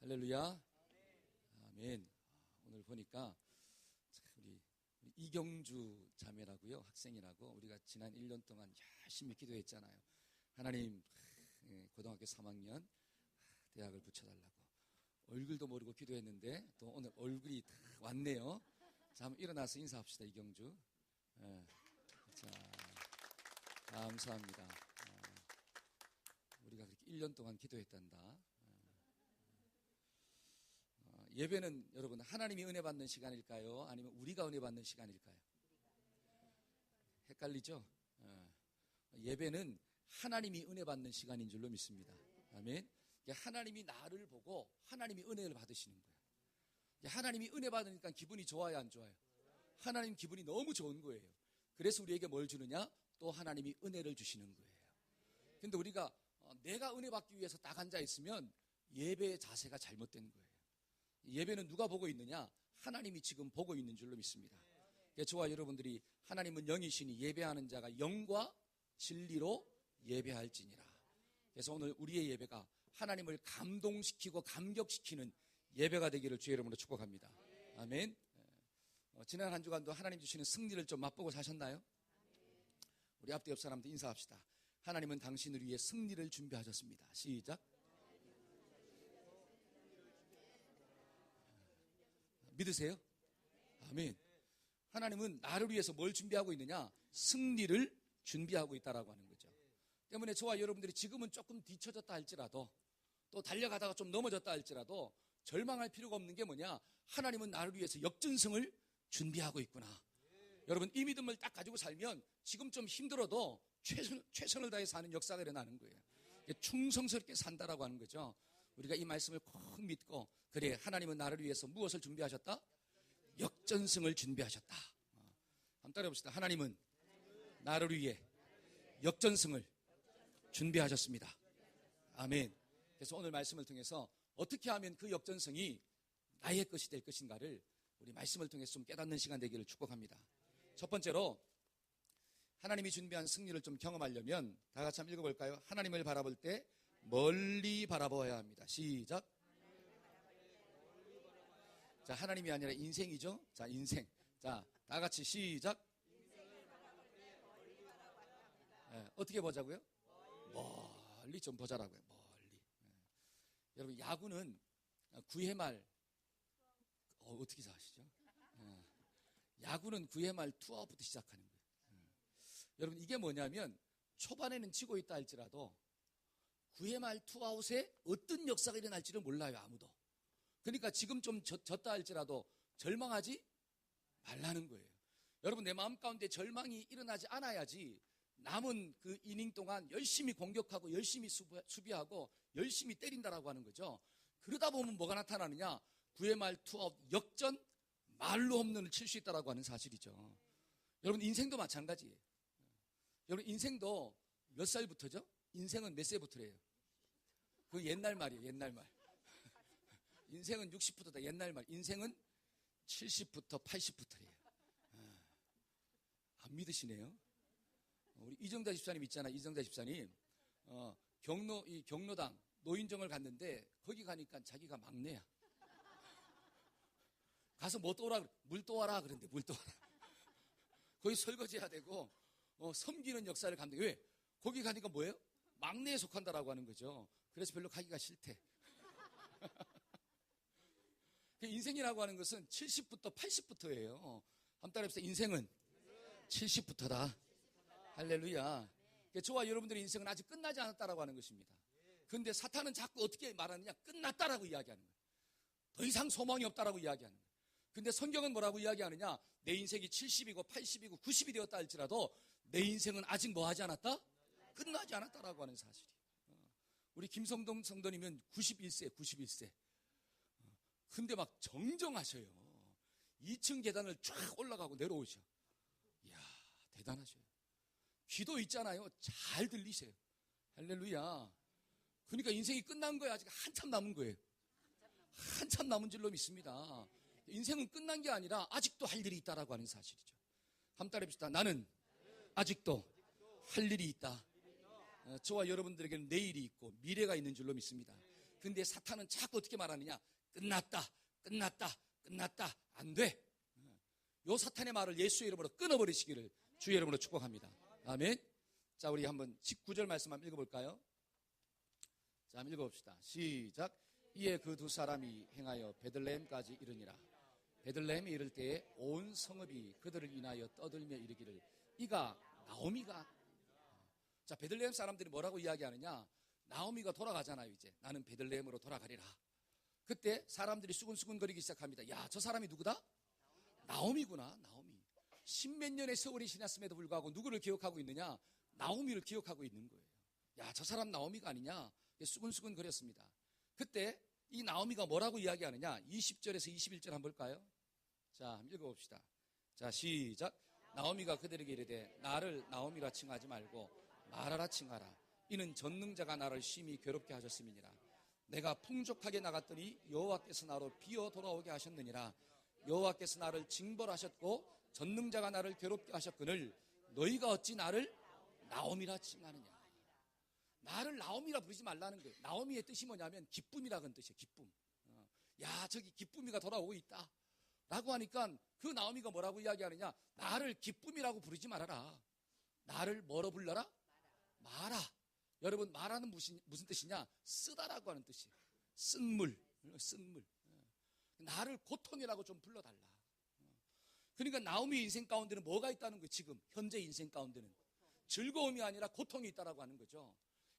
할렐루야. 아멘. 오늘 보니까 우리 이경주 자매라고요. 학생이라고 우리가 지난 1년 동안 열심히 기도했잖아요. 하나님, 고등학교 3학년 대학을 붙여달라고. 얼굴도 모르고 기도했는데 또 오늘 얼굴이 다 왔네요. 자, 한번 일어나서 인사합시다. 이경주. 자, 감사합니다. 우리가 그렇게 1년 동안 기도했단다. 예배는 여러분 하나님이 은혜 받는 시간일까요? 아니면 우리가 은혜 받는 시간일까요? 헷갈리죠? 예배는 하나님이 은혜 받는 시간인 줄로 믿습니다. 아멘. 하나님이 나를 보고 하나님이 은혜를 받으시는 거예요. 하나님이 은혜 받으니까 기분이 좋아요, 안 좋아요? 하나님 기분이 너무 좋은 거예요. 그래서 우리에게 뭘 주느냐? 또 하나님이 은혜를 주시는 거예요. 근데 우리가 내가 은혜 받기 위해서 딱 앉아 있으면 예배의 자세가 잘못된 거예요. 예배는 누가 보고 있느냐? 하나님이 지금 보고 있는 줄로 믿습니다. 저와 여러분들이 하나님은 영이시니 예배하는 자가 영과 진리로 예배할지니라. 그래서 오늘 우리의 예배가 하나님을 감동시키고 감격시키는 예배가 되기를 주의 이름으로 축복합니다. 아멘. 지난 한 주간도 하나님 주시는 승리를 좀 맛보고 사셨나요? 우리 앞뒤 옆 사람들 인사합시다. 하나님은 당신을 위해 승리를 준비하셨습니다. 시작. 믿으세요? 아멘. 하나님은 나를 위해서 뭘 준비하고 있느냐? 승리를 준비하고 있다라고 하는 거죠. 때문에 저와 여러분들이 지금은 조금 뒤처졌다 할지라도 또 달려가다가 좀 넘어졌다 할지라도 절망할 필요가 없는 게 뭐냐? 하나님은 나를 위해서 역전승을 준비하고 있구나. 여러분 이 믿음을 딱 가지고 살면 지금 좀 힘들어도 최선을 다해 사는 역사가 일어나는 거예요. 충성스럽게 산다라고 하는 거죠. 우리가 이 말씀을 꼭 믿고 그래 하나님은 나를 위해서 무엇을 준비하셨다? 역전승을 준비하셨다. 한번 따라해봅시다. 하나님은 나를 위해 역전승을 준비하셨습니다. 아멘. 그래서 오늘 말씀을 통해서 어떻게 하면 그 역전승이 나의 것이 될 것인가를 우리 말씀을 통해서 좀 깨닫는 시간 되기를 축복합니다. 첫 번째로 하나님이 준비한 승리를 좀 경험하려면 다 같이 한번 읽어볼까요? 하나님을 바라볼 때 멀리 바라보아야 합니다. 시작. 자, 하나님이 아니라 인생이죠. 자, 인생. 자, 다 같이 시작. 어떻게 보자고요? 멀리 좀 보자라고요. 멀리. 여러분 야구는 9회 말 어떻게 아시죠? 야구는 9회 말 투아웃부터 시작하는 거예요. 여러분 이게 뭐냐면 초반에는 지고 있다 할지라도 9회 말 투아웃에 어떤 역사가 일어날지를 몰라요. 아무도. 그러니까 지금 좀 졌다 할지라도 절망하지 말라는 거예요. 여러분 내 마음 가운데 절망이 일어나지 않아야지 남은 그 이닝 동안 열심히 공격하고 열심히 수비하고 열심히 때린다라고 하는 거죠. 그러다 보면 뭐가 나타나느냐? 9회 말 투아웃 역전 말로 홈런을 칠 수 있다라고 하는 사실이죠. 여러분 인생도 마찬가지예요. 여러분 인생도 몇 살부터죠? 인생은 몇 세부터래요? 그 옛날 말이에요. 옛날 말. 인생은 60부터다. 옛날 말. 인생은 70부터 80부터래요. 안 믿으시네요. 우리 이정자 집사님 있잖아. 이정자 집사님. 경로당 노인정을 갔는데 거기 가니까 자기가 막내야. 가서 뭐 떠오라 그래. 물 떠와라 그랬는데 물 떠와라. 거기 설거지해야 되고 섬기는 역사를 감당해. 왜? 거기 가니까 뭐예요? 막내에 속한다라고 하는 거죠. 그래서 별로 가기가 싫대. 인생이라고 하는 것은 70부터 80부터예요. 한 달에 해서 인생은 70부터다. 할렐루야. 저와 여러분들의 인생은 아직 끝나지 않았다라고 하는 것입니다. 그런데 사탄은 자꾸 어떻게 말하느냐? 끝났다라고 이야기하는 거예요. 더 이상 소망이 없다라고 이야기하는 거예요. 근데 성경은 뭐라고 이야기하느냐? 내 인생이 70이고 80이고 90이 되었다 할지라도 내 인생은 아직 뭐 하지 않았다? 끝나지 않았다라고 하는 사실이에요. 우리 김성동 성도님은 91세. 근데 막 정정하셔요. 2층 계단을 쫙 올라가고 내려오셔. 이야, 대단하셔요. 귀도 있잖아요. 잘 들리세요. 할렐루야. 그러니까 인생이 끝난 거예요. 아직 한참 남은 거예요. 한참 남은 줄로 믿습니다. 인생은 끝난 게 아니라 아직도 할 일이 있다라고 하는 사실이죠. 한번 따라해봅시다. 나는 아직도 할 일이 있다. 저와 여러분들에게는 내일이 있고 미래가 있는 줄로 믿습니다. 근데 사탄은 자꾸 어떻게 말하느냐? 끝났다, 끝났다, 끝났다. 안 돼. 요 사탄의 말을 예수의 이름으로 끊어버리시기를 주의 이름으로 축복합니다. 아멘. 자, 우리 한번 19절 말씀 한번 읽어볼까요? 자, 한번 읽어봅시다. 시작. 이에 그 두 사람이 행하여 베들레헴까지 이르니라. 베들레헴에 이를 때에 온 성읍이 그들을 인하여 떠들며 이르기를 이가 나오미가. 자, 베들레헴 사람들이 뭐라고 이야기하느냐? 나오미가 돌아가잖아요. 이제 나는 베들레헴으로 돌아가리라. 그때 사람들이 수근수근거리기 시작합니다. 야, 저 사람이 누구다? 나오미구나. 나오미. 십몇 년의 세월이 지났음에도 불구하고 누구를 기억하고 있느냐? 나오미를 기억하고 있는 거예요. 야, 저 사람 나오미가 아니냐? 수근수근거렸습니다. 그때 이 나오미가 뭐라고 이야기하느냐? 20절에서 21절 한번 볼까요? 자, 한번 읽어봅시다. 자, 시작. 나오미가 그들에게 이르되 나를 나오미라 칭하지 말고 마라라 칭하라. 이는 전능자가 나를 심히 괴롭게 하셨음이니라. 내가 풍족하게 나갔더니 여호와께서 나로 비어 돌아오게 하셨느니라. 여호와께서 나를 징벌하셨고 전능자가 나를 괴롭게 하셨거늘 너희가 어찌 나를 나오미라 칭하느냐. 나를 나오미라 부르지 말라는 거예요. 나오미의 뜻이 뭐냐면 기쁨이라는 뜻이에요. 기쁨. 야, 저기 기쁨이가 돌아오고 있다 라고 하니까 그 나오미가 뭐라고 이야기하느냐? 나를 기쁨이라고 부르지 말아라. 나를 뭐로 불러라? 마라. 여러분, 마라는 무슨 뜻이냐? 쓰다라고 하는 뜻이에요. 쓴 물. 나를 고통이라고 좀 불러달라. 그러니까 나오미의 인생 가운데는 뭐가 있다는 거예요? 지금 현재 인생 가운데는 즐거움이 아니라 고통이 있다라고 하는 거죠.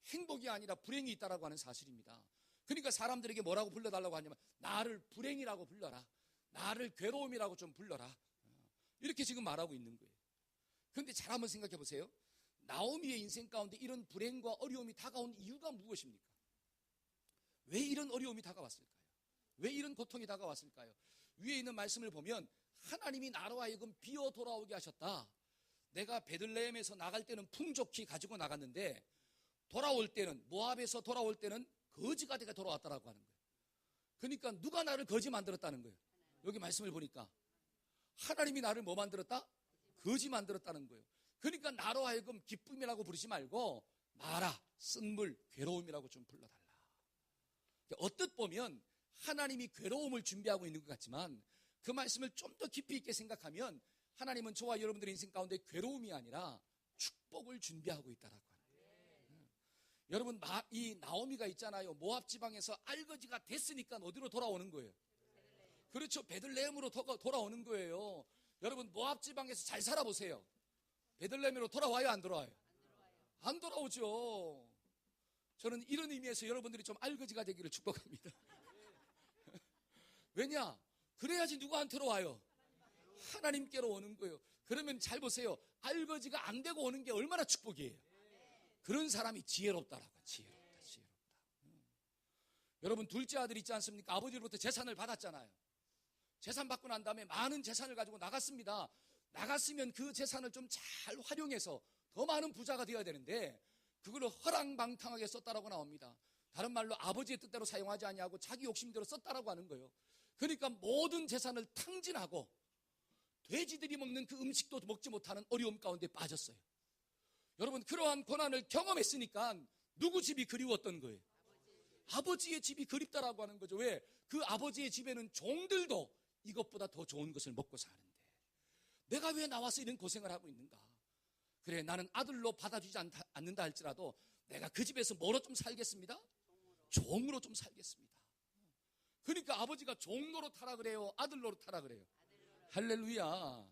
행복이 아니라 불행이 있다라고 하는 사실입니다. 그러니까 사람들에게 뭐라고 불러달라고 하냐면 나를 불행이라고 불러라. 나를 괴로움이라고 좀 불러라. 이렇게 지금 말하고 있는 거예요. 그런데 잘 한번 생각해 보세요. 나오미의 인생 가운데 이런 불행과 어려움이 다가온 이유가 무엇입니까? 왜 이런 어려움이 다가왔을까요? 왜 이런 고통이 다가왔을까요? 위에 있는 말씀을 보면 하나님이 나로 하여금 비어 돌아오게 하셨다. 내가 베들레헴에서 나갈 때는 풍족히 가지고 나갔는데 돌아올 때는, 모압에서 돌아올 때는 거지가 되게 돌아왔다라고 하는 거예요. 그러니까 누가 나를 거지 만들었다는 거예요. 여기 말씀을 보니까 하나님이 나를 뭐 만들었다? 거지 만들었다는 거예요. 그러니까 나로 하여금 기쁨이라고 부르지 말고 마라, 쓴물, 괴로움이라고 좀 불러달라. 어뜻 보면 하나님이 괴로움을 준비하고 있는 것 같지만 그 말씀을 좀 더 깊이 있게 생각하면 하나님은 저와 여러분들의 인생 가운데 괴로움이 아니라 축복을 준비하고 있다라고 하는 거예요. 여러분, 이 나오미가 있잖아요. 모압 지방에서 알거지가 됐으니까 어디로 돌아오는 거예요? 그렇죠. 베들레헴으로 돌아오는 거예요. 여러분, 모압 지방에서 잘 살아보세요. 베들레헴으로 돌아와요, 안 돌아와요? 안 돌아오죠. 저는 이런 의미에서 여러분들이 좀 알거지가 되기를 축복합니다. 왜냐? 그래야지 누구한테로 와요? 하나님께로 오는 거예요. 그러면 잘 보세요. 알거지가 안 되고 오는 게 얼마나 축복이에요. 그런 사람이 지혜롭다라고. 지혜롭다. 여러분, 둘째 아들 있지 않습니까? 아버지로부터 재산을 받았잖아요. 재산 받고 난 다음에 많은 재산을 가지고 나갔습니다. 나갔으면 그 재산을 좀 잘 활용해서 더 많은 부자가 되어야 되는데 그걸 허랑방탕하게 썼다라고 나옵니다. 다른 말로 아버지의 뜻대로 사용하지 아니하고 자기 욕심대로 썼다라고 하는 거예요. 그러니까 모든 재산을 탕진하고 돼지들이 먹는 그 음식도 먹지 못하는 어려움 가운데 빠졌어요. 여러분, 그러한 고난을 경험했으니까 누구 집이 그리웠던 거예요? 아버지의 집이 그립다라고 하는 거죠. 왜? 그 아버지의 집에는 종들도 이것보다 더 좋은 것을 먹고 사는데 내가 왜 나와서 이런 고생을 하고 있는가? 그래, 나는 아들로 받아주지 않는다 할지라도 내가 그 집에서 뭐로 좀 살겠습니다? 종으로 좀 살겠습니다. 그러니까 아버지가 종로로 타라 그래요? 아들로 타라 그래요? 할렐루야.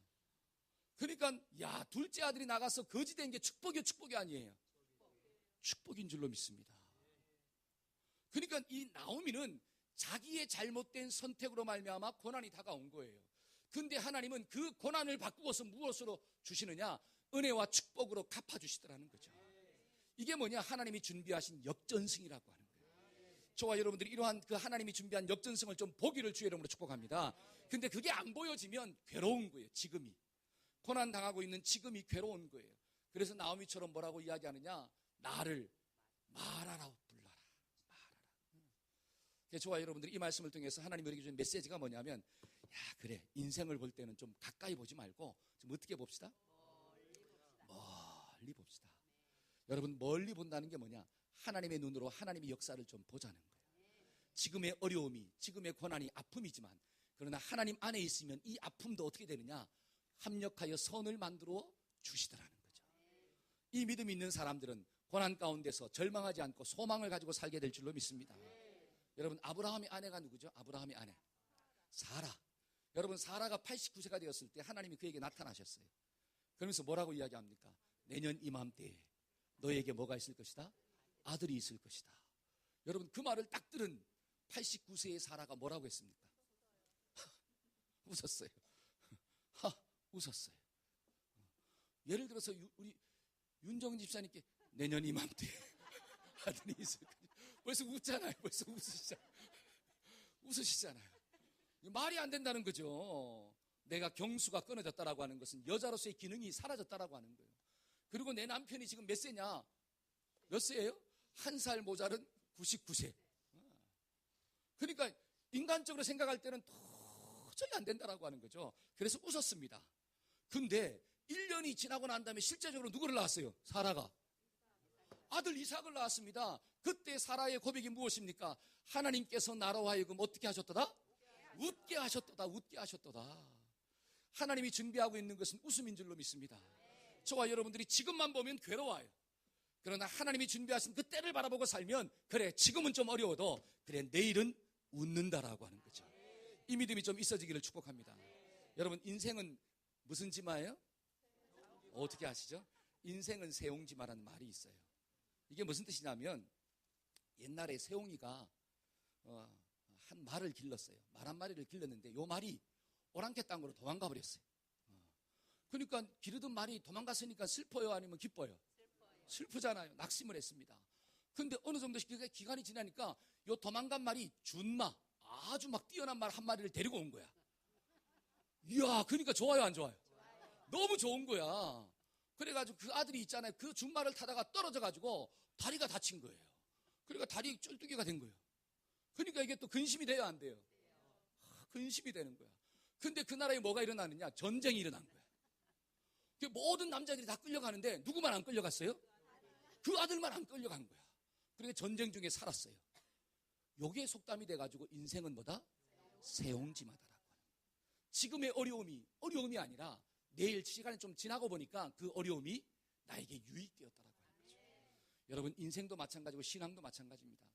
그러니까 야, 둘째 아들이 나가서 거지 된 게 축복이요, 축복이 아니에요? 축복인 줄로 믿습니다. 그러니까 이 나오미는 자기의 잘못된 선택으로 말미암아 고난이 다가온 거예요. 근데 하나님은 그 고난을 바꾸어서 무엇으로 주시느냐? 은혜와 축복으로 갚아주시더라는 거죠. 이게 뭐냐? 하나님이 준비하신 역전승이라고 하는 거예요. 저와 여러분들이 이러한 그 하나님이 준비한 역전승을 좀 보기를 주의 이름으로 축복합니다. 근데 그게 안 보여지면 괴로운 거예요. 지금이 고난 당하고 있는 지금이 괴로운 거예요. 그래서 나오미처럼 뭐라고 이야기하느냐? 나를 마라라고 불러라. 마라라. 저와 여러분들이 이 말씀을 통해서 하나님이 우리에게 주는 메시지가 뭐냐면, 야, 그래, 인생을 볼 때는 좀 가까이 보지 말고 좀 어떻게 봅시다? 멀리 봅시다. 여러분, 멀리 본다는 게 뭐냐? 하나님의 눈으로 하나님의 역사를 좀 보자는 거예요. 지금의 어려움이, 지금의 고난이 아픔이지만, 그러나 하나님 안에 있으면 이 아픔도 어떻게 되느냐? 합력하여 선을 만들어 주시더라는 거죠. 이 믿음이 있는 사람들은 고난 가운데서 절망하지 않고 소망을 가지고 살게 될 줄로 믿습니다. 여러분, 아브라함의 아내가 누구죠? 아브라함의 아내 사라. 여러분, 사라가 89세가 되었을 때 하나님이 그에게 나타나셨어요. 그러면서 뭐라고 이야기합니까? 내년 이맘때에 너에게 뭐가 있을 것이다? 아들이 있을 것이다. 여러분, 그 말을 딱 들은 89세의 사라가 뭐라고 했습니까? 웃었어요. 웃었어요. 예를 들어서 우리 윤정 집사님께 내년 이맘때에 아들이 있을 거예요. 벌써 웃잖아요. 벌써 웃으시잖아요. 말이 안 된다는 거죠. 내가 경수가 끊어졌다라고 하는 것은 여자로서의 기능이 사라졌다라고 하는 거예요. 그리고 내 남편이 지금 몇 세냐? 몇 세예요? 1살 모자른 99세. 그러니까 인간적으로 생각할 때는 도저히 안 된다라고 하는 거죠. 그래서 웃었습니다. 근데 1년이 지나고 난 다음에 실제적으로 누구를 낳았어요? 사라가. 아들 이삭을 낳았습니다. 그때 사라의 고백이 무엇입니까? 하나님께서 나로 하여금 어떻게 하셨도다? 웃게 하셨도다. 웃게 하셨도다. 하나님이 준비하고 있는 것은 웃음인 줄로 믿습니다. 저와 여러분들이 지금만 보면 괴로워요. 그러나 하나님이 준비하신 그 때를 바라보고 살면, 그래 지금은 좀 어려워도 그래 내일은 웃는다라고 하는 거죠. 이 믿음이 좀 있어지기를 축복합니다. 여러분, 인생은 무슨 지마예요? 어떻게 아시죠? 인생은 세옹지마라는 말이 있어요. 이게 무슨 뜻이냐면, 옛날에 세옹이가 한 말을 길렀어요. 말 한 마리를 길렀는데 요 말이 오랑캐 땅으로 도망가 버렸어요. 그러니까 기르던 말이 도망갔으니까 슬퍼요, 아니면 기뻐요? 슬프잖아요. 낙심을 했습니다. 근데 어느 정도 기간이 지나니까 요 도망간 말이 준마, 아주 막 뛰어난 말 한 마리를 데리고 온 거야. 이야, 그러니까 좋아요, 안 좋아요? 너무 좋은 거야. 그래가지고 그 아들이 있잖아요. 그 준마를 타다가 떨어져가지고 다리가 다친 거예요. 그러니까 다리 쫄뚜기가 된 거예요. 그러니까 이게 또 근심이 돼요, 안 돼요? 근심이 되는 거야. 근데 그 나라에 뭐가 일어나느냐? 전쟁이 일어난 거야. 모든 남자들이 다 끌려가는데 누구만 안 끌려갔어요? 그 아들만 안 끌려간 거야. 그러니까 전쟁 중에 살았어요. 요게 속담이 돼가지고 인생은 뭐다? 세옹지마다라고 하는 거야. 지금의 어려움이 아니라 내일 시간이 좀 지나고 보니까 그 어려움이 나에게 유익되었다라고 하는 거죠. 여러분, 인생도 마찬가지고 신앙도 마찬가지입니다.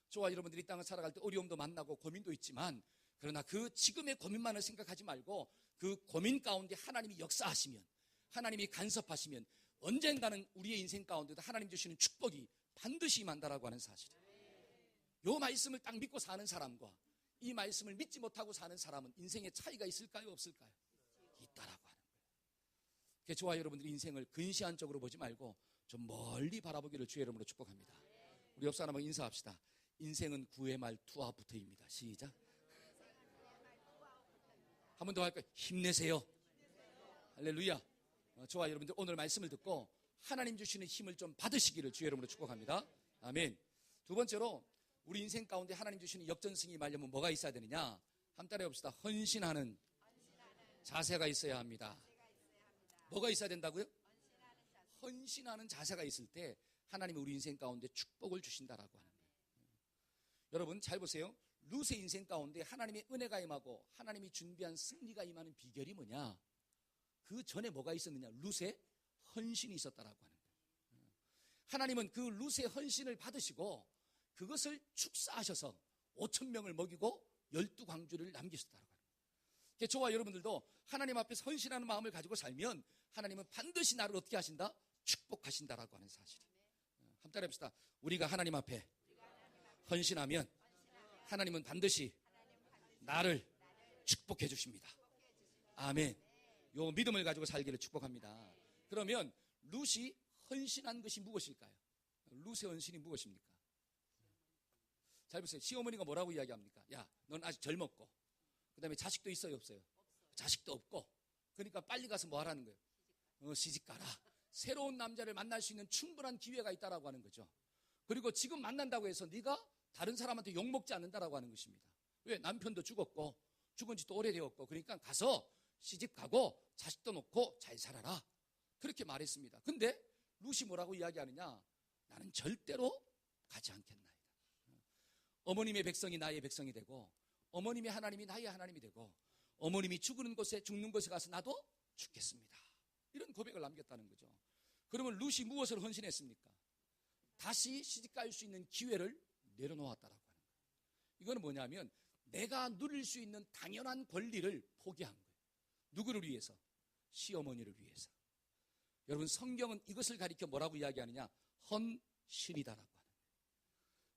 저와 여러분들이 이 땅을 살아갈 때 어려움도 만나고 고민도 있지만, 그러나 그 지금의 고민만을 생각하지 말고 그 고민 가운데 하나님이 역사하시면, 하나님이 간섭하시면 언젠가는 우리의 인생 가운데도 하나님 주시는 축복이 반드시 임한다라고 하는 사실이에요. 이 말씀을 딱 믿고 사는 사람과 이 말씀을 믿지 못하고 사는 사람은 인생에 차이가 있을까요, 없을까요? 있다라고 하는 거예요. 그래서 저와 여러분들이 인생을 근시안 쪽으로 보지 말고 좀 멀리 바라보기를 주의 이름으로 축복합니다. 우리 옆 사람하고 인사합시다. 인생은 구의 말 투아부터입니다. 시작. 한 번 더 할까요? 힘내세요. 할렐루야. 저와 여러분들 오늘 말씀을 듣고 하나님 주시는 힘을 좀 받으시기를 주의 이름으로 축복합니다. 아멘. 두 번째로 우리 인생 가운데 하나님 주시는 역전승이 임하려면 뭐가 있어야 되느냐? 한번 따라해 봅시다. 헌신하는 자세가 있어야 합니다. 뭐가 있어야 된다고요? 헌신하는 자세가 있을 때 하나님이 우리 인생 가운데 축복을 주신다라고 하는 거예요. 여러분 잘 보세요. 룻의 인생 가운데 하나님의 은혜가 임하고 하나님이 준비한 승리가 임하는 비결이 뭐냐? 그 전에 뭐가 있었느냐? 룻의 헌신이 있었다라고 하는 거예요. 하나님은 그 룻의 헌신을 받으시고 그것을 축사하셔서 5,000명을 먹이고 12광주를 남기셨다라고 하는 거예요. 저와 여러분들도 하나님 앞에서 헌신하는 마음을 가지고 살면 하나님은 반드시 나를 어떻게 하신다? 축복하신다라고 하는 사실이에요. 한번 따라해 봅시다. 우리가 하나님 앞에 헌신하면 하나님은 반드시 나를 축복해 주십니다. 아멘. 요 믿음을 가지고 살기를 축복합니다. 그러면 룻이 헌신한 것이 무엇일까요? 룻의 헌신이 무엇입니까? 잘 보세요. 시어머니가 뭐라고 이야기합니까? 야, 넌 아직 젊었고 그 다음에 자식도 있어요, 없어요? 자식도 없고 그러니까 빨리 가서 뭐 하라는 거예요? 시집 가라. 새로운 남자를 만날 수 있는 충분한 기회가 있다라고 하는 거죠. 그리고 지금 만난다고 해서 네가 다른 사람한테 욕먹지 않는다라고 하는 것입니다. 왜? 남편도 죽었고 죽은 지 또 오래되었고 그러니까 가서 시집 가고 자식도 놓고 잘 살아라. 그렇게 말했습니다. 근데 룻이 뭐라고 이야기하느냐? 나는 절대로 가지 않겠나이다. 어머님의 백성이 나의 백성이 되고 어머님의 하나님이 나의 하나님이 되고 어머님이 죽는 곳에 가서 나도 죽겠습니다. 이런 고백을 남겼다는 거죠. 그러면 룻이 무엇을 헌신했습니까? 다시 시집갈 수 있는 기회를 내려놓았다라고 하는 거예요. 이거는 뭐냐면 내가 누릴 수 있는 당연한 권리를 포기한 거예요. 누구를 위해서? 시어머니를 위해서. 여러분, 성경은 이것을 가리켜 뭐라고 이야기하느냐? 헌신이다라고 하는 거예요.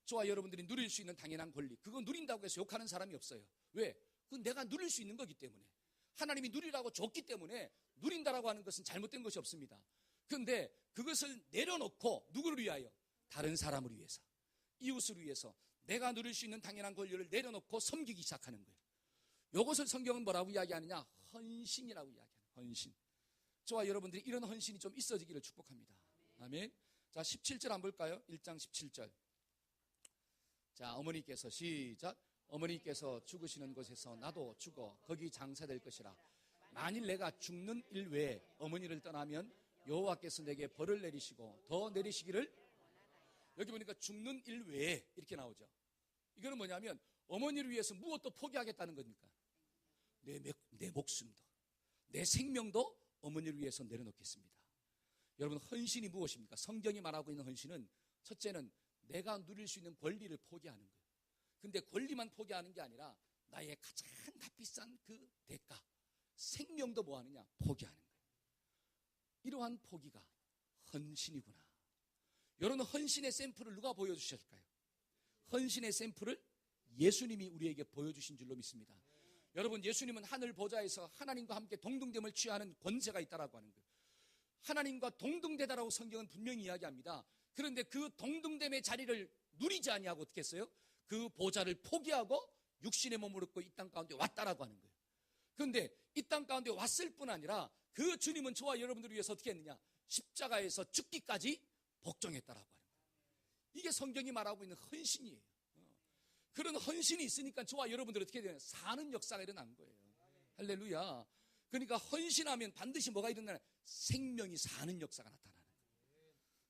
저와 여러분들이 누릴 수 있는 당연한 권리, 그거 누린다고 해서 욕하는 사람이 없어요. 왜? 그건 내가 누릴 수 있는 거기 때문에, 하나님이 누리라고 줬기 때문에 누린다라고 하는 것은 잘못된 것이 없습니다. 그런데 그것을 내려놓고 누구를 위하여? 다른 사람을 위해서, 이웃을 위해서 내가 누릴 수 있는 당연한 권리를 내려놓고 섬기기 시작하는 거예요. 이것을 성경은 뭐라고 이야기하느냐? 헌신이라고 이야기하는 거예요. 헌신. 저와 여러분들이 이런 헌신이 좀 있어지기를 축복합니다. 아멘. 자, 17절 한번 볼까요? 1장 17절. 자, 어머니께서 시작. 어머니께서 죽으시는 곳에서 나도 죽어 거기 장사될 것이라. 만일 내가 죽는 일 외에 어머니를 떠나면 여호와께서 내게 벌을 내리시고 더 내리시기를. 여기 보니까 죽는 일 외에 이렇게 나오죠. 이거는 뭐냐면 어머니를 위해서 무엇도 포기하겠다는 겁니까? 내 목숨도, 내 생명도 어머니를 위해서 내려놓겠습니다. 여러분, 헌신이 무엇입니까? 성경이 말하고 있는 헌신은 첫째는 내가 누릴 수 있는 권리를 포기하는 거예요. 근데 권리만 포기하는 게 아니라 나의 가장 값비싼 그 대가, 생명도 뭐 하느냐? 포기하는 거예요. 이러한 포기가 헌신이구나. 여러분, 헌신의 샘플을 누가 보여주셨을까요? 헌신의 샘플을 예수님이 우리에게 보여주신 줄로 믿습니다. 여러분, 예수님은 하늘 보좌에서 하나님과 함께 동등됨을 취하는 권세가 있다라고 하는 거예요. 하나님과 동등되다라고 성경은 분명히 이야기합니다. 그런데 그 동등됨의 자리를 누리지 아니하고 어떻게 했어요? 그 보좌를 포기하고 육신의 몸을 얻고 이 땅 가운데 왔다라고 하는 거예요. 그런데 이 땅 가운데 왔을 뿐 아니라 그 주님은 저와 여러분들을 위해서 어떻게 했느냐? 십자가에서 죽기까지 복종했다라고 하는 거예요. 이게 성경이 말하고 있는 헌신이에요. 그런 헌신이 있으니까 저와 여러분들이 어떻게 되냐? 사는 역사가 일어난 거예요. 할렐루야. 그러니까 헌신하면 반드시 뭐가 일어나냐? 생명이 사는 역사가 나타나는 거예요.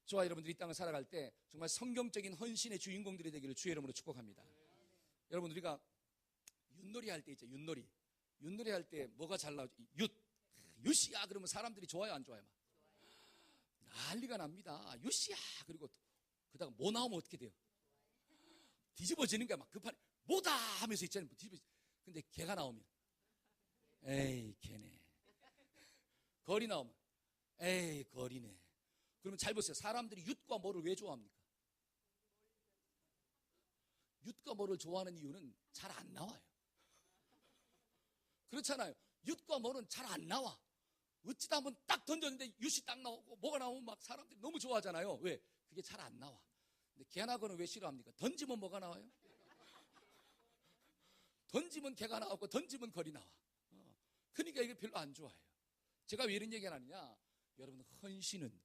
저와 여러분들이 이 땅을 살아갈 때 정말 성경적인 헌신의 주인공들이 되기를 주의 이름으로 축복합니다. 여러분, 우리가 윷놀이 할 때 있죠. 윷놀이 할 때 뭐가 잘 나오죠? 윷이야 그러면 사람들이 좋아요, 안 좋아요? 난리가 납니다. 윷이야. 그리고 그다가 뭐 나오면 어떻게 돼요? 뒤집어지는 거야. 막 급하게 뭐다 하면서 있잖아요. 근데 개가 나오면 에이 개네. 거리 나오면 에이 거리네. 그러면 잘 보세요. 사람들이 윷과 모를 왜 좋아합니까? 윷과 모를 좋아하는 이유는 잘 안 나와요. 그렇잖아요. 윷과 모는 잘 안 나와. 어찌다 한번 딱 던졌는데 윷이 딱 나오고 뭐가 나오면 막 사람들이 너무 좋아하잖아요. 왜? 그게 잘 안 나와. 근데 개나 거는 왜 싫어합니까? 던지면 뭐가 나와요? 던지면 개가 나오고 던지면 거리 나와. 그러니까 이게 별로 안 좋아해요. 제가 왜 이런 얘기를 하느냐? 여러분, 헌신은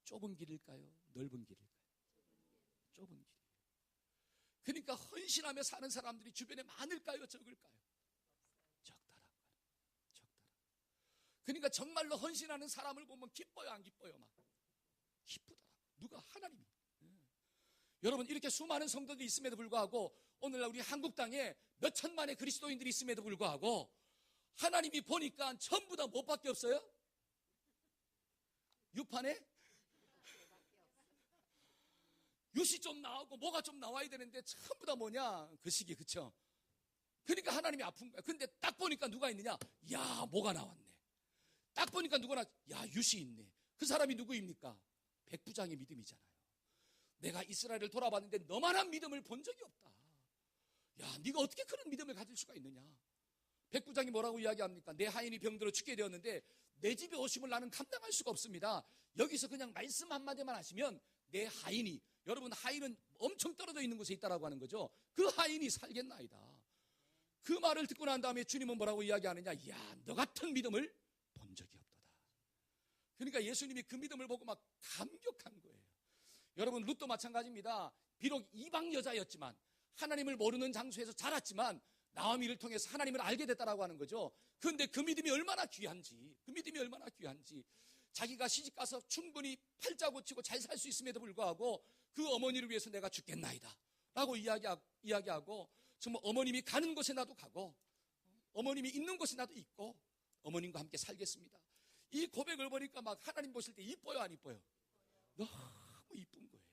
좁은 길일까요? 넓은 길일까요? 좁은 길이에요. 그러니까 헌신하며 사는 사람들이 주변에 많을까요? 적을까요? 적다라고. 그러니까 정말로 헌신하는 사람을 보면 기뻐요, 안 기뻐요? 막 기쁘더라고. 누가? 하나님이. 여러분, 이렇게 수많은 성도들이 있음에도 불구하고 오늘날 우리 한국 땅에 몇 천만의 그리스도인들이 있음에도 불구하고 하나님이 보니까 전부 다 뭐밖에 없어요? 유판에 윷이 좀 나오고 뭐가 좀 나와야 되는데 전부 다 뭐냐? 그 시기, 그쵸? 그러니까 하나님이 아픈 거야. 근데 딱 보니까 누가 있느냐? 야, 뭐가 나왔네. 딱 보니까 누구나, 야, 윷이 있네. 그 사람이 누구입니까? 백부장의 믿음이잖아요. 내가 이스라엘을 돌아봤는데 너만한 믿음을 본 적이 없다. 야, 네가 어떻게 그런 믿음을 가질 수가 있느냐? 백부장이 뭐라고 이야기합니까? 내 하인이 병들어 죽게 되었는데 내 집에 오심을 나는 감당할 수가 없습니다. 여기서 그냥 말씀 한마디만 하시면 내 하인이, 여러분, 하인은 엄청 떨어져 있는 곳에 있다라고 하는 거죠. 그 하인이 살겠나이다. 그 말을 듣고 난 다음에 주님은 뭐라고 이야기하느냐? 야, 너 같은 믿음을 본 적이 없도다. 그러니까 예수님이 그 믿음을 보고 막 감격한 거예요. 여러분, 룻도 마찬가지입니다. 비록 이방 여자였지만 하나님을 모르는 장소에서 자랐지만 나오미를 통해서 하나님을 알게 됐다라고 하는 거죠. 그런데 그 믿음이 얼마나 귀한지, 자기가 시집가서 충분히 팔자 고치고 잘 살 수 있음에도 불구하고 그 어머니를 위해서 내가 죽겠나이다. 라고 이야기하고 정말 어머님이 가는 곳에 나도 가고 어머님이 있는 곳에 나도 있고 어머님과 함께 살겠습니다. 이 고백을 보니까 막 하나님 보실 때 이뻐요, 안 이뻐요? 너무 이쁜 거예요.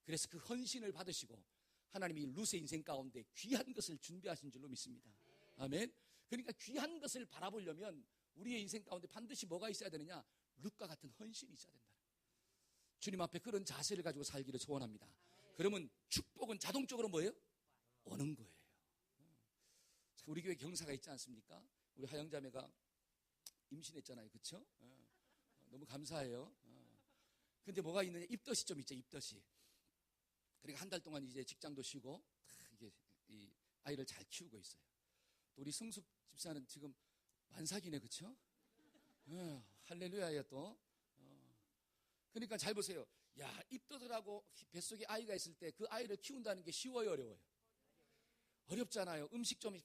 그래서 그 헌신을 받으시고 하나님이 룻의 인생 가운데 귀한 것을 준비하신 줄로 믿습니다. 아멘. 그러니까 귀한 것을 바라보려면 우리의 인생 가운데 반드시 뭐가 있어야 되느냐? 룻과 같은 헌신이 있어야 된다. 주님 앞에 그런 자세를 가지고 살기를 소원합니다. 그러면 축복은 자동적으로 뭐예요? 오는 거예요. 우리 교회 경사가 있지 않습니까? 우리 하영자매가 임신했잖아요. 그렇죠? 너무 감사해요. 근데 뭐가 있느냐? 입덧이 좀 있죠. 입덧이. 그러니까 한 달 동안 이제 직장도 쉬고 이게 이 아이를 잘 키우고 있어요. 또 우리 승숙 집사는 지금 만삭이네. 그렇죠? 할렐루야야 또. 그러니까 잘 보세요. 야, 입덧을 하고 뱃속에 아이가 있을 때 그 아이를 키운다는 게 쉬워요, 어려워요? 어렵잖아요. 음식 좀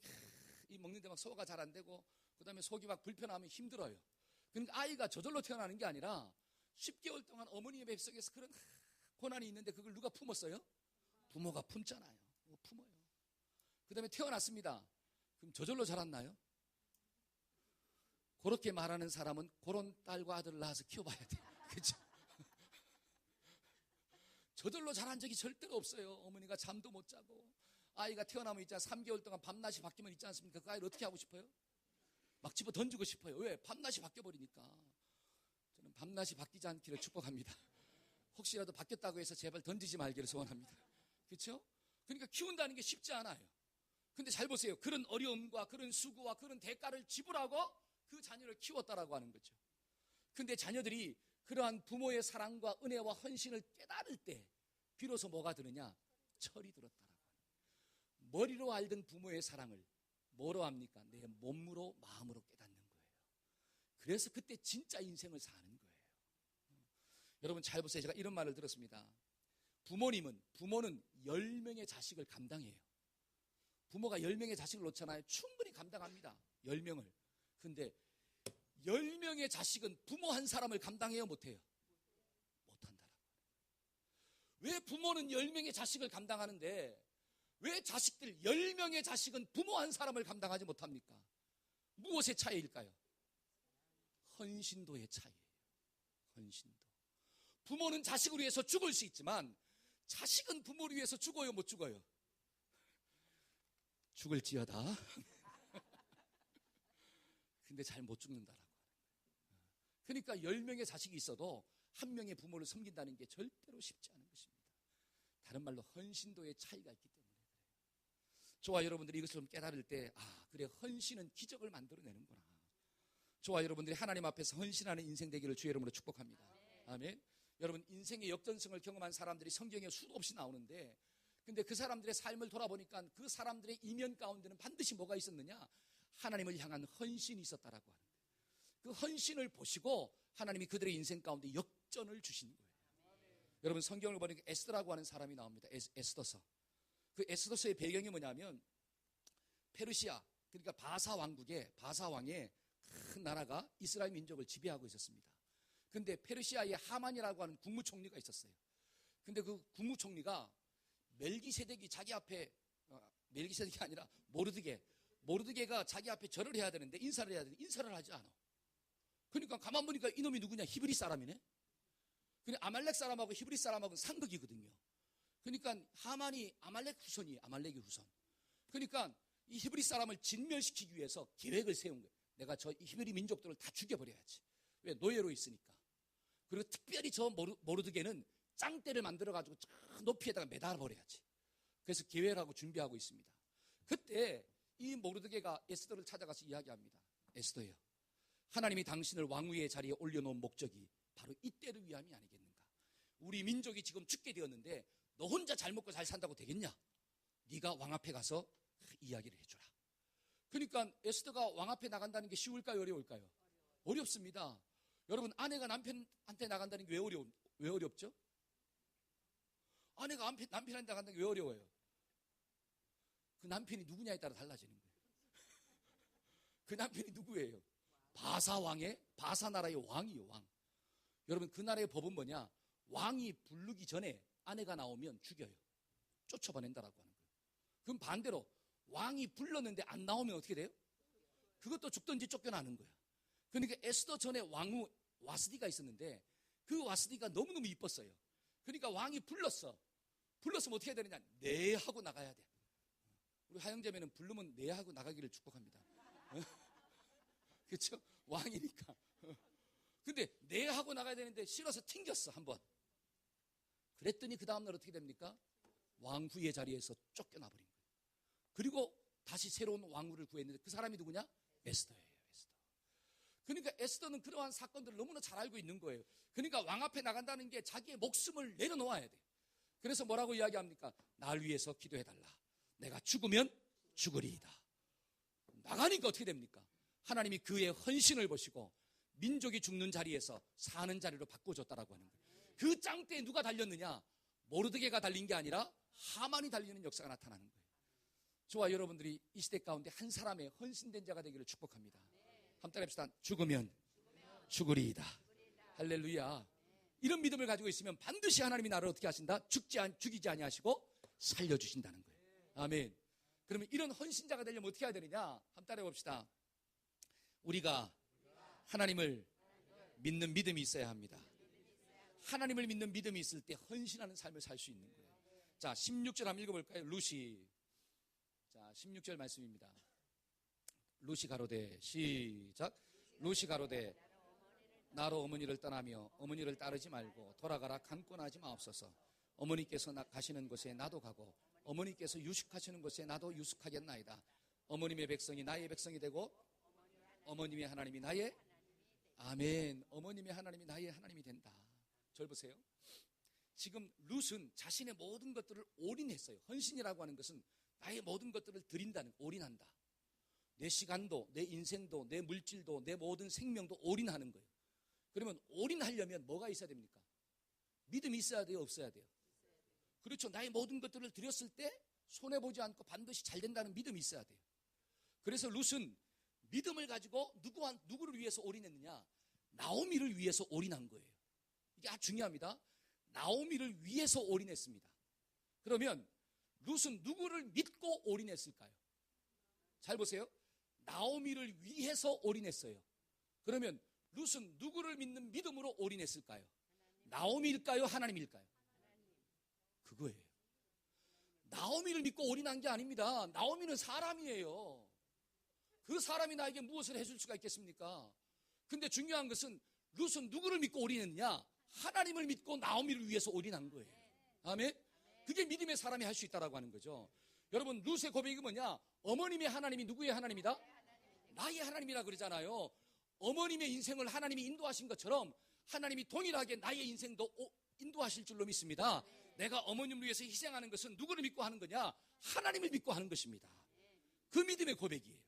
먹는데 막 소화가 잘 안 되고 그다음에 속이 막 불편하면 힘들어요. 그러니까 아이가 저절로 태어나는 게 아니라 10개월 동안 어머니의 뱃속에서 그런 고난이 있는데 그걸 누가 품었어요? 부모가 품잖아요. 품어요. 그다음에 태어났습니다. 그럼 저절로 자랐나요? 그렇게 말하는 사람은 그런 딸과 아들을 낳아서 키워봐야 돼요. 그렇죠? 저절로 자란 적이 절대로 없어요. 어머니가 잠도 못 자고 아이가 태어나면 있잖아 3개월 동안 밤낮이 바뀌면 있지 않습니까? 그 아이를 어떻게 하고 싶어요? 막 집어 던지고 싶어요. 왜? 밤낮이 바뀌어버리니까. 저는 밤낮이 바뀌지 않기를 축복합니다. 혹시라도 바뀌었다고 해서 제발 던지지 말기를 소원합니다. 그렇죠? 그러니까 키운다는 게 쉽지 않아요. 근데 잘 보세요. 그런 어려움과 그런 수고와 그런 대가를 지불하고 그 자녀를 키웠다라고 하는 거죠. 근데 자녀들이 그러한 부모의 사랑과 은혜와 헌신을 깨달을 때 비로소 뭐가 드느냐? 철이 들었다라고 하는 거예요. 머리로 알던 부모의 사랑을 뭐로 합니까? 내 몸으로 마음으로 깨닫는 거예요. 그래서 그때 진짜 인생을 사는 거예요. 여러분 잘 보세요. 제가 이런 말을 들었습니다. 부모는 10명의 자식을 감당해요. 부모가 10명의 자식을 놓잖아요. 충분히 감당합니다. 10명을. 근데 10명의 자식은 부모 한 사람을 감당해요? 못해요? 못한다라고. 왜 부모는 10명의 자식을 감당하는데 왜 자식들 10명의 자식은 부모 한 사람을 감당하지 못합니까? 무엇의 차이일까요? 헌신도의 차이예요. 헌신도. 부모는 자식을 위해서 죽을 수 있지만 자식은 부모를 위해서 죽어요? 못 죽어요? 죽을지어다. 근데 잘 못 죽는다라고. 그러니까 10명의 자식이 있어도 한 명의 부모를 섬긴다는 게 절대로 쉽지 않은 것입니다. 다른 말로 헌신도의 차이가 있기 때문에 그래요. 저와 여러분들이 이것을 좀 깨달을 때 그래 헌신은 기적을 만들어내는구나. 저와 여러분들이 하나님 앞에서 헌신하는 인생 되기를 주의 이름으로 축복합니다. 아멘. 여러분 인생의 역전성을 경험한 사람들이 성경에 수도 없이 나오는데 근데 그 사람들의 삶을 돌아보니까 그 사람들의 이면 가운데는 반드시 뭐가 있었느냐? 하나님을 향한 헌신이 있었다라고 하는 거예요. 그 헌신을 보시고 하나님이 그들의 인생 가운데 역전을 주신 거예요. 여러분 성경을 보니까 에스더라고 하는 사람이 나옵니다. 에스더서. 그 에스더서의 배경이 뭐냐면 페르시아 그러니까 바사 왕의 큰 나라가 이스라엘 민족을 지배하고 있었습니다. 근데 페르시아의 하만이라고 하는 국무총리가 있었어요. 근데 그 국무총리가 멜기세덱이 자기 앞에 멜기세덱이 아니라 모르드게가 자기 앞에 절을 해야 되는데 인사를 해야 되는데 인사를 하지 않아. 그러니까 가만 보니까 이놈이 누구냐? 히브리 사람이네. 근데 아말렉 사람하고 히브리 사람하고는 상극이거든요. 그러니까 하만이 아말렉의 후손. 그러니까 이 히브리 사람을 진멸시키기 위해서 계획을 세운 거예요. 내가 저 히브리 민족들을 다 죽여버려야지. 왜? 노예로 있으니까. 그리고 특별히 저 모르드게는 짱대를 만들어가지고 저 높이에다가 매달아버려야지. 그래서 계획을 하고 준비하고 있습니다. 그때 이 모르드게가 에스더를 찾아가서 이야기합니다. 에스더요. 하나님이 당신을 왕위의 자리에 올려놓은 목적이 바로 이때를 위함이 아니겠는가. 우리 민족이 지금 죽게 되었는데 너 혼자 잘 먹고 잘 산다고 되겠냐? 네가 왕 앞에 가서 이야기를 해주라. 그러니까 에스더가 왕 앞에 나간다는 게 쉬울까요? 어려울까요? 어렵습니다. 여러분 아내가 남편한테 나간다는 게 왜 어렵죠? 아내가 남편한테 나간다는 게 왜 어려워요? 그 남편이 누구냐에 따라 달라지는 거예요. 그 남편이 누구예요? 바사 나라의 왕이에요. 왕. 여러분 그 나라의 법은 뭐냐? 왕이 부르기 전에 아내가 나오면 죽여요. 쫓아보낸다라고 하는 거예요. 그럼 반대로 왕이 불렀는데 안 나오면 어떻게 돼요? 그것도 죽든지 쫓겨나는 거야. 그러니까 에스더 전에 왕후 와스디가 있었는데 그 와스디가 너무너무 이뻤어요. 그러니까 왕이 불렀으면 어떻게 해야 되느냐? 네 하고 나가야 돼. 우리 하영자매는 부르면 네 하고 나가기를 축복합니다. 그렇죠? 왕이니까. 근데 네 하고 나가야 되는데 싫어서 튕겼어 한번. 그랬더니 그 다음날 어떻게 됩니까? 왕후의 자리에서 쫓겨나 버린 거예요. 그리고 다시 새로운 왕후를 구했는데 그 사람이 누구냐? 에스더예요. 에스더. 그러니까 에스더는 그러한 사건들을 너무나 잘 알고 있는 거예요. 그러니까 왕 앞에 나간다는 게 자기의 목숨을 내려놓아야 돼요. 그래서 뭐라고 이야기합니까? 날 위해서 기도해달라. 내가 죽으면 죽으리이다. 나가니까 어떻게 됩니까? 하나님이 그의 헌신을 보시고 민족이 죽는 자리에서 사는 자리로 바꿔줬다라고 하는 거예요. 그 짱대에 누가 달렸느냐? 모르드게가 달린 게 아니라 하만이 달리는 역사가 나타나는 거예요. 저와 여러분들이 이 시대 가운데 한 사람의 헌신된 자가 되기를 축복합니다. 한번 따라합시다. 죽으면 죽으리이다. 할렐루야. 이런 믿음을 가지고 있으면 반드시 하나님이 나를 어떻게 하신다? 죽이지 아니하시고 살려주신다는 거예요. 아멘. 그러면 이런 헌신자가 되려면 어떻게 해야 되느냐? 한번 따라해 봅시다. 우리가 하나님을 믿는 믿음이 있어야 합니다. 하나님을 믿는 믿음이 있을 때 헌신하는 삶을 살 수 있는 거예요. 자, 16절 한번 읽어볼까요? 루시. 자, 16절 말씀입니다. 루시 가로되 시작. 루시 가로되 나로 어머니를 떠나며 어머니를 따르지 말고 돌아가라 강권하지 마옵소서. 어머니께서 가시는 곳에 나도 가고 어머니께서 유숙하시는 곳에 나도 유숙하겠나이다. 어머님의 백성이 나의 백성이 되고 어머님의 하나님이 나의 아멘. 어머님의 하나님이 나의 하나님이 된다. 절 보세요. 지금 룻은 자신의 모든 것들을 올인했어요. 헌신이라고 하는 것은 나의 모든 것들을 드린다는, 올인한다. 내 시간도, 내 인생도, 내 물질도, 내 모든 생명도 올인하는 거예요. 그러면 올인하려면 뭐가 있어야 됩니까? 믿음이 있어야 돼요, 없어야 돼요? 그렇죠. 나의 모든 것들을 드렸을 때 손해보지 않고 반드시 잘 된다는 믿음이 있어야 돼요. 그래서 룻은 믿음을 가지고 누구를 위해서 올인했느냐? 나오미를 위해서 올인한 거예요. 이게 아주 중요합니다. 나오미를 위해서 올인했습니다. 그러면 룻은 누구를 믿고 올인했을까요? 잘 보세요. 나오미를 위해서 올인했어요. 그러면 룻은 누구를 믿는 믿음으로 올인했을까요? 나오미일까요? 하나님일까요? 그거예요. 나오미를 믿고 올인한 게 아닙니다. 나오미는 사람이에요. 그 사람이 나에게 무엇을 해줄 수가 있겠습니까? 근데 중요한 것은 룻은 누구를 믿고 올인했느냐? 하나님을 믿고 나오미를 위해서 올인한 거예요. 아멘? 그게 믿음의 사람이 할 수 있다라고 하는 거죠. 여러분, 룻의 고백이 뭐냐? 어머님의 하나님이 누구의 하나님이다? 나의 하나님이라 그러잖아요. 어머님의 인생을 하나님이 인도하신 것처럼 하나님이 동일하게 나의 인생도 인도하실 줄로 믿습니다. 내가 어머님을 위해서 희생하는 것은 누구를 믿고 하는 거냐? 하나님을 믿고 하는 것입니다. 그 믿음의 고백이에요.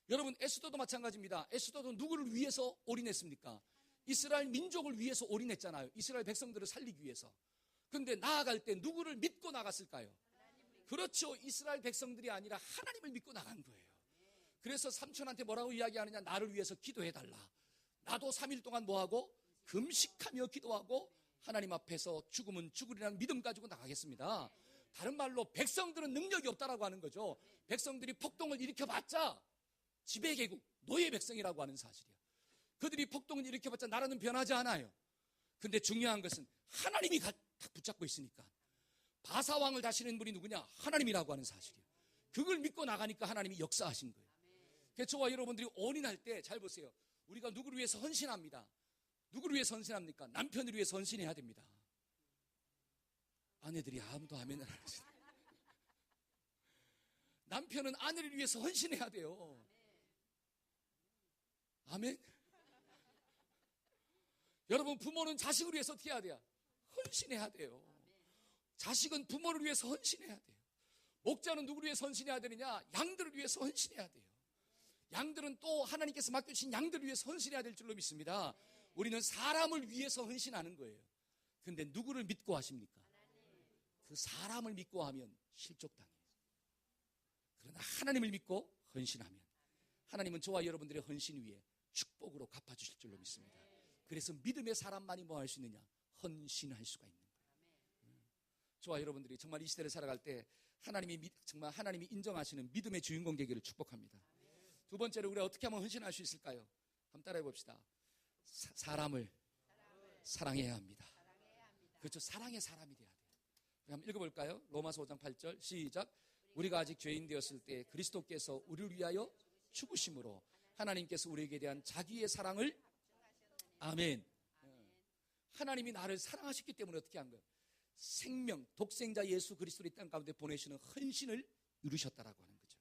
여러분, 에스더도 마찬가지입니다. 에스더도 누구를 위해서 올인했습니까? 이스라엘 민족을 위해서 올인했잖아요. 이스라엘 백성들을 살리기 위해서. 그런데 나아갈 때 누구를 믿고 나갔을까요? 그렇죠. 이스라엘 백성들이 아니라 하나님을 믿고 나간 거예요. 그래서 삼촌한테 뭐라고 이야기하느냐? 나를 위해서 기도해달라. 나도 3일 동안 뭐하고? 금식하며 기도하고 하나님 앞에서 죽으면 죽으리라는 믿음 가지고 나가겠습니다. 다른 말로 백성들은 능력이 없다라고 하는 거죠. 백성들이 폭동을 일으켜봤자 지배개국, 노예 백성이라고 하는 사실이야. 그들이 폭동을 일으켜봤자 나라는 변하지 않아요. 근데 중요한 것은 하나님이 다 붙잡고 있으니까. 바사왕을 다스리는 분이 누구냐? 하나님이라고 하는 사실이에요. 그걸 믿고 나가니까 하나님이 역사하신 거예요. 그래서 저와 여러분들이 올인할 때 잘 보세요. 우리가 누구를 위해서 헌신합니다. 누구를 위해서 헌신합니까? 남편을 위해서 헌신해야 됩니다. 아내들이 아무도 아멘을 안 하시네. 남편은 아내를 위해서 헌신해야 돼요. 아멘. 여러분, 부모는 자식을 위해서 어떻게 해야 돼요? 헌신해야 돼요. 자식은 부모를 위해서 헌신해야 돼요. 목자는 누구를 위해서 헌신해야 되느냐? 양들을 위해서 헌신해야 돼요. 양들은 또 하나님께서 맡겨주신 양들을 위해서 헌신해야 될 줄로 믿습니다. 우리는 사람을 위해서 헌신하는 거예요. 그런데 누구를 믿고 하십니까? 그 사람을 믿고 하면 실족당해요. 그러나 하나님을 믿고 헌신하면 하나님은 저와 여러분들의 헌신 위에 축복으로 갚아주실 줄로 믿습니다. 그래서 믿음의 사람만이 뭐 할 수 있느냐? 헌신할 수가 있는 거예요. 저와 여러분들이 정말 이 시대를 살아갈 때 정말 하나님이 인정하시는 믿음의 주인공 되기를 축복합니다. 두 번째로 우리가 어떻게 하면 헌신할 수 있을까요? 한번 따라해 봅시다. 사람을 사랑해야 합니다. 그렇죠. 사랑의 사람이 돼야 돼요. 한번 읽어볼까요? 로마서 5장 8절 시작. 우리가 아직 죄인 되었을 때 그리스도께서 우리를 위하여 죽으심으로 하나님께서 우리에게 대한 자기의 사랑을 아멘. 하나님이 나를 사랑하셨기 때문에 어떻게 한 거예요? 생명, 독생자 예수 그리스도를 이 땅 가운데 보내시는 헌신을 이루셨다라고 하는 거죠.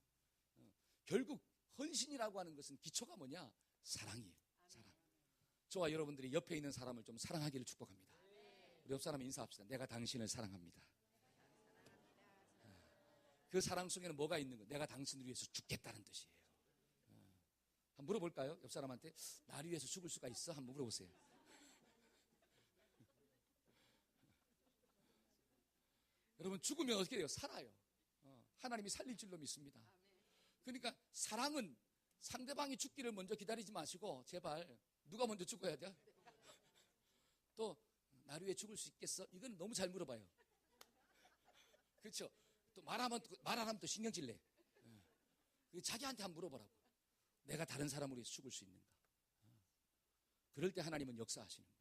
결국 헌신이라고 하는 것은 기초가 뭐냐? 사랑이에요. 사랑. 저와 여러분들이 옆에 있는 사람을 좀 사랑하기를 축복합니다. 우리 옆 사람 인사합시다. 내가 당신을 사랑합니다. 그 사랑 속에는 뭐가 있는 거예요? 내가 당신을 위해서 죽겠다는 뜻이에요. 한번 물어볼까요? 옆 사람한테 나를 위해서 죽을 수가 있어? 한번 물어보세요. 여러분 죽으면 어떻게 돼요? 살아요. 하나님이 살릴 줄로 믿습니다. 그러니까 사랑은 상대방이 죽기를 먼저 기다리지 마시고 제발 누가 먼저 죽어야 돼? 또 나를 위해 죽을 수 있겠어? 이건 너무 잘 물어봐요. 그렇죠? 또 말 안 하면 또 신경질 내. 자기한테 한번 물어보라고. 내가 다른 사람을 위해서 죽을 수 있는가? 그럴 때 하나님은 역사하시는 거예요.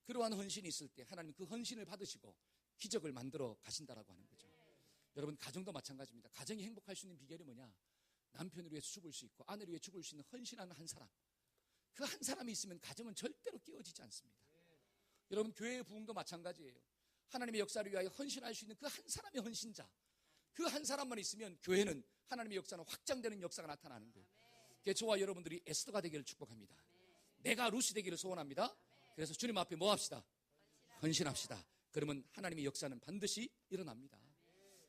그러한 헌신이 있을 때 하나님은 그 헌신을 받으시고 기적을 만들어 가신다라고 하는 거죠. 여러분 가정도 마찬가지입니다. 가정이 행복할 수 있는 비결이 뭐냐? 남편을 위해서 죽을 수 있고 아내를 위해 죽을 수 있는 헌신하는 한 사람. 그 한 사람이 있으면 가정은 절대로 깨어지지 않습니다. 여러분 교회의 부흥도 마찬가지예요. 하나님의 역사를 위하여 헌신할 수 있는 그 한 사람의 헌신자. 그 한 사람만 있으면 교회는 하나님의 역사는 확장되는 역사가 나타나는 거예요. 저와 여러분들이 에스더가 되기를 축복합니다. 내가 루시 되기를 소원합니다. 그래서 주님 앞에 뭐 합시다? 헌신합시다. 그러면 하나님의 역사는 반드시 일어납니다.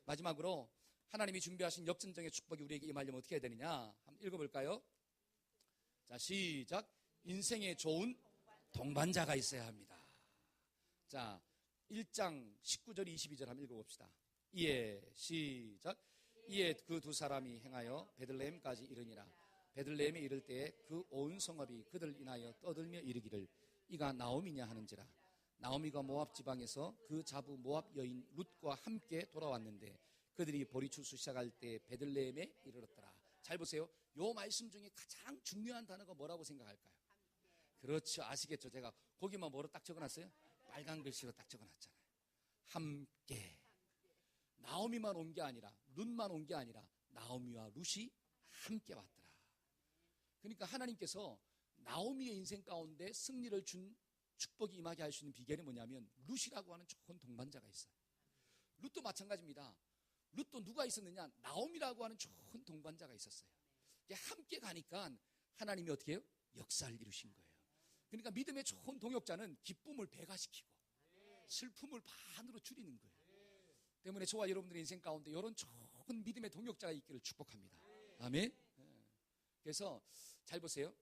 마지막으로 하나님이 준비하신 역전적인 축복이 우리에게 임하려면 어떻게 해야 되느냐? 한번 읽어볼까요? 자, 시작. 인생에 좋은 동반자가 있어야 합니다. 자, 1장 19절 22절 한번 읽어봅시다. 이에 시작. 이에 그 두 사람이 행하여 베들레헴까지 이르니라. 베들레헴에 이를 때에 그 온 성읍이 그들 인하여 떠들며 이르기를 이가 나오미냐 하는지라. 나오미가 모압 지방에서 그 자부 모압 여인 룻과 함께 돌아왔는데 그들이 보리추수 시작할 때 베들레헴에 이르렀더라. 잘 보세요. 요 말씀 중에 가장 중요한 단어가 뭐라고 생각할까요? 그렇죠. 아시겠죠? 제가 거기만 뭐로 딱 적어놨어요? 빨간 글씨로 딱 적어놨잖아요. 함께. 나오미만 온 게 아니라 룻만 온 게 아니라 나오미와 룻이 함께 왔더라. 그러니까 하나님께서 나오미의 인생 가운데 승리를 준 축복이 임하게 할 수 있는 비결이 뭐냐면 룻이라고 하는 좋은 동반자가 있어요. 룻도 마찬가지입니다. 룻도 누가 있었느냐? 나오미라고 하는 좋은 동반자가 있었어요. 함께 가니까 하나님이 어떻게 해요? 역사를 이루신 거예요. 그러니까 믿음의 좋은 동역자는 기쁨을 배가시키고 슬픔을 반으로 줄이는 거예요. 때문에 저와 여러분들의 인생 가운데 이런 좋은 믿음의 동역자가 있기를 축복합니다. 아멘. 그래서 잘 보세요.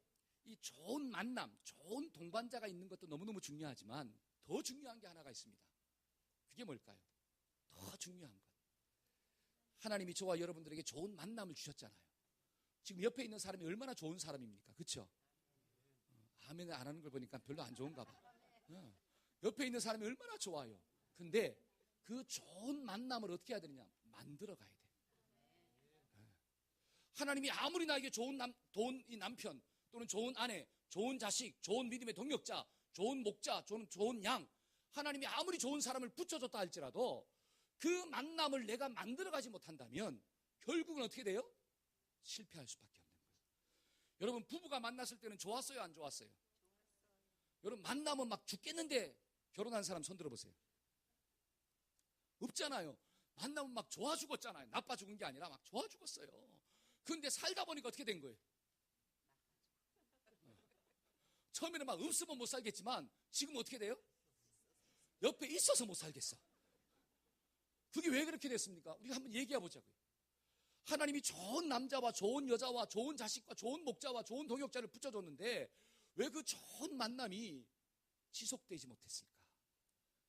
이 좋은 만남, 좋은 동반자가 있는 것도 너무너무 중요하지만 더 중요한 게 하나가 있습니다. 그게 뭘까요? 더 중요한 것. 하나님이 저와 여러분들에게 좋은 만남을 주셨잖아요. 지금 옆에 있는 사람이 얼마나 좋은 사람입니까? 그렇죠? 아멘을 안 하는 걸 보니까 별로 안 좋은가 봐. 옆에 있는 사람이 얼마나 좋아요. 근데 그 좋은 만남을 어떻게 해야 되느냐? 만들어 가야 돼. 하나님이 아무리 나에게 좋은 남편 또는 좋은 아내, 좋은 자식, 좋은 믿음의 동역자, 좋은 목자, 좋은 양, 하나님이 아무리 좋은 사람을 붙여줬다 할지라도 그 만남을 내가 만들어가지 못한다면 결국은 어떻게 돼요? 실패할 수밖에 없는 거예요. 여러분 부부가 만났을 때는 좋았어요? 안 좋았어요? 여러분 만나면 막 죽겠는데 결혼한 사람 손 들어보세요. 없잖아요. 만나면 막 좋아 죽었잖아요. 나빠 죽은 게 아니라 막 좋아 죽었어요. 근데 살다 보니까 어떻게 된 거예요? 처음에는 막 없으면 못 살겠지만 지금 어떻게 돼요? 옆에 있어서 못 살겠어. 그게 왜 그렇게 됐습니까? 우리가 한번 얘기해 보자고요. 하나님이 좋은 남자와 좋은 여자와 좋은 자식과 좋은 목자와 좋은 동역자를 붙여줬는데 왜 그 좋은 만남이 지속되지 못했을까?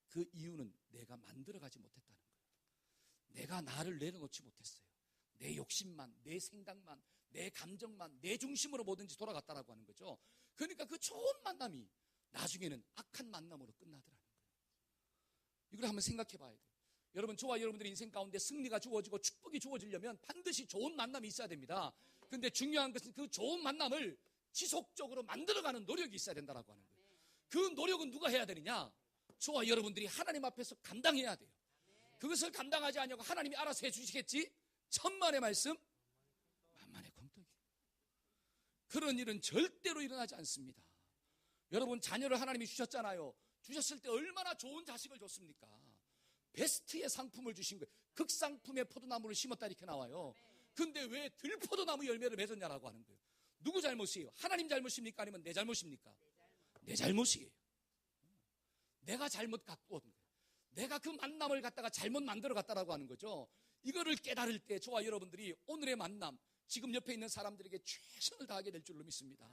그 이유는 내가 만들어가지 못했다는 거예요. 내가 나를 내려놓지 못했어요. 내 욕심만, 내 생각만, 내 감정만, 내 중심으로 뭐든지 돌아갔다라고 하는 거죠. 그러니까 그 좋은 만남이 나중에는 악한 만남으로 끝나더라는 거예요. 이걸 한번 생각해 봐야 돼요. 여러분, 저와 여러분들의 인생 가운데 승리가 주어지고 축복이 주어지려면 반드시 좋은 만남이 있어야 됩니다. 근데 중요한 것은 그 좋은 만남을 지속적으로 만들어가는 노력이 있어야 된다고 하는 거예요. 그 노력은 누가 해야 되느냐? 저와 여러분들이 하나님 앞에서 감당해야 돼요. 그것을 감당하지 않냐고 하나님이 알아서 해주시겠지? 천만의 말씀, 만만의 검토기. 그런 일은 절대로 일어나지 않습니다. 여러분, 자녀를 하나님이 주셨잖아요. 주셨을 때 얼마나 좋은 자식을 줬습니까? 베스트의 상품을 주신 거예요. 극상품의 포도나무를 심었다 이렇게 나와요. 근데 왜 들포도나무 열매를 맺었냐라고 하는 거예요. 누구 잘못이에요? 하나님 잘못입니까? 아니면 내 잘못입니까? 내 잘못이에요. 내가 잘못 갖고 온 거예요. 내가 그 만남을 갖다가 잘못 만들어 갔다라고 하는 거죠. 이거를 깨달을 때 저와 여러분들이 오늘의 만남, 지금 옆에 있는 사람들에게 최선을 다하게 될 줄로 믿습니다.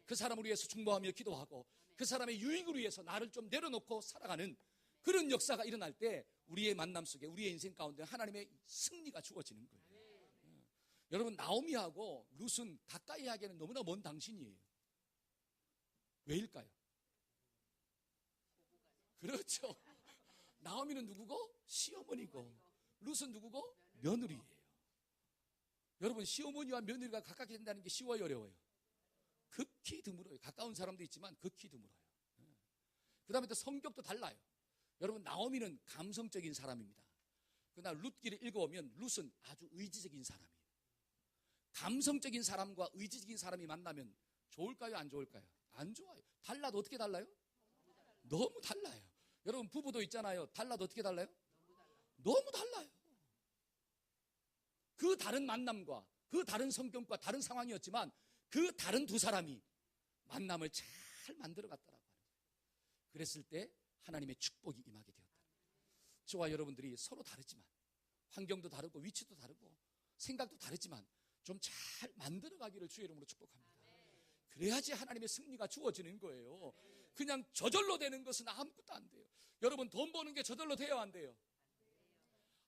그 사람을 위해서 중보하며 기도하고 그 사람의 유익을 위해서 나를 좀 내려놓고 살아가는 그런 역사가 일어날 때 우리의 만남 속에, 우리의 인생 가운데 하나님의 승리가 주어지는 거예요. 여러분, 나오미하고 룻은 가까이 하기에는 너무나 먼 당신이에요. 왜일까요? 그렇죠. 나오미는 누구고? 시어머니고, 룻은 누구고? 며느리예요. 여러분, 시어머니와 며느리가 가깝게 된다는 게 쉬워요, 어려워요? 극히 드물어요. 가까운 사람도 있지만 극히 드물어요. 그 다음에 또 성격도 달라요. 여러분, 나오미는 감성적인 사람입니다. 그러나 룻기를 읽어보면 룻은 아주 의지적인 사람이에요. 감성적인 사람과 의지적인 사람이 만나면 좋을까요? 안 좋을까요? 안 좋아요. 달라도 어떻게 달라요? 너무 달라요. 여러분, 부부도 있잖아요. 달라도 어떻게 달라요? 너무 달라요. 그 다른 만남과 그 다른 성격과 다른 상황이었지만 그 다른 두 사람이 만남을 잘 만들어 갔다라고 하는 거예요. 그랬을 때 하나님의 축복이 임하게 되었다. 저와 여러분들이 서로 다르지만, 환경도 다르고 위치도 다르고 생각도 다르지만 좀 잘 만들어 가기를 주의 이름으로 축복합니다. 그래야지 하나님의 승리가 주어지는 거예요. 그냥 저절로 되는 것은 아무것도 안 돼요. 여러분, 돈 버는 게 저절로 돼요, 안 돼요?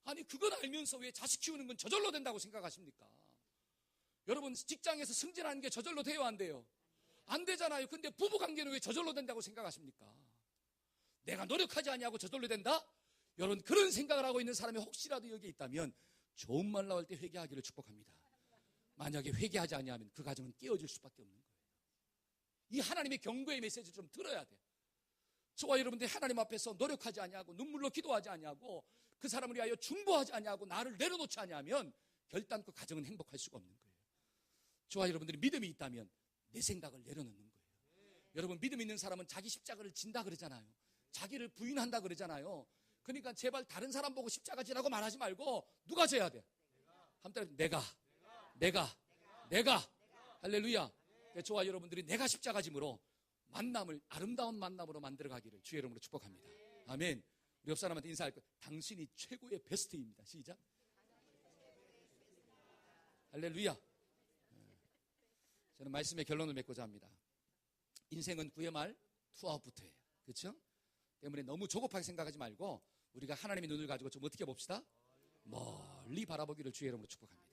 아니, 그건 알면서 왜 자식 키우는 건 저절로 된다고 생각하십니까? 여러분, 직장에서 승진하는 게 저절로 돼요, 안 돼요? 안 되잖아요. 근데 부부관계는 왜 저절로 된다고 생각하십니까? 내가 노력하지 않냐고 저절로 된다? 여러분, 그런 생각을 하고 있는 사람이 혹시라도 여기 있다면 좋은 말 나올 때 회개하기를 축복합니다. 만약에 회개하지 않냐면 그 가정은 깨어질 수밖에 없는 거예요. 이 하나님의 경고의 메시지를 좀 들어야 돼요. 저와 여러분들이 하나님 앞에서 노력하지 않냐고, 눈물로 기도하지 않냐고, 그 사람을 위하여 중보하지 않냐고, 나를 내려놓지 않냐면 결단코 가정은 행복할 수가 없는 거예요. 저와 여러분들이 믿음이 있다면 내 생각을 내려놓는 거예요. 여러분, 믿음 있는 사람은 자기 십자가를 진다 그러잖아요. 자기를 부인한다 그러잖아요. 그러니까 제발 다른 사람 보고 십자가 지라고 말하지 말고 누가 져야 돼? 한번 내가. 할렐루야. 저와 여러분들이 내가 십자가 짐으로 만남을, 아름다운 만남으로 만들어 가기를 주의 이름으로 축복합니다. 아멘. 우리 옆 사람한테 인사할 거, 당신이 최고의 베스트입니다. 시작. 할렐루야. 저는 말씀의 결론을 맺고자 합니다. 인생은 9의 말 투아웃부터예요. 그렇죠? 때문에 너무 조급하게 생각하지 말고 우리가 하나님의 눈을 가지고 좀 어떻게 봅시다? 멀리 바라보기를 주의 이름으로 축복합니다.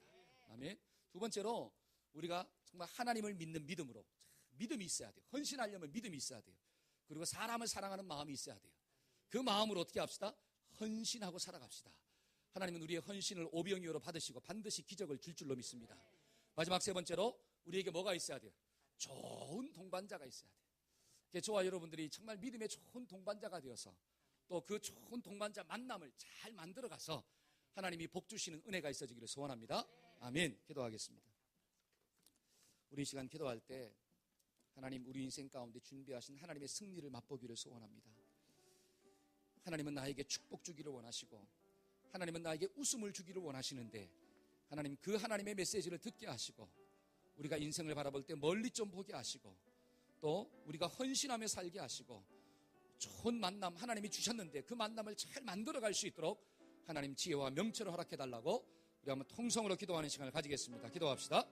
아멘. 두 번째로 우리가 정말 하나님을 믿는 믿음으로, 믿음이 있어야 돼요. 헌신하려면 믿음이 있어야 돼요. 그리고 사람을 사랑하는 마음이 있어야 돼요. 그 마음으로 어떻게 합시다? 헌신하고 살아갑시다. 하나님은 우리의 헌신을 오병이어로 받으시고 반드시 기적을 줄 줄로 믿습니다. 마지막 세 번째로 우리에게 뭐가 있어야 돼요? 좋은 동반자가 있어야 돼요. 저와 여러분들이 정말 믿음의 좋은 동반자가 되어서 또 그 좋은 동반자 만남을 잘 만들어가서 하나님이 복 주시는 은혜가 있어지기를 소원합니다. 아멘. 기도하겠습니다. 우리 시간 기도할 때 하나님, 우리 인생 가운데 준비하신 하나님의 승리를 맛보기를 소원합니다. 하나님은 나에게 축복 주기를 원하시고 하나님은 나에게 웃음을 주기를 원하시는데 하나님, 그 하나님의 메시지를 듣게 하시고 우리가 인생을 바라볼 때 멀리 좀 보게 하시고 또 우리가 헌신하며 살게 하시고 좋은 만남 하나님이 주셨는데 그 만남을 잘 만들어갈 수 있도록 하나님 지혜와 명철을 허락해달라고 우리 한번 통성으로 기도하는 시간을 가지겠습니다. 기도합시다.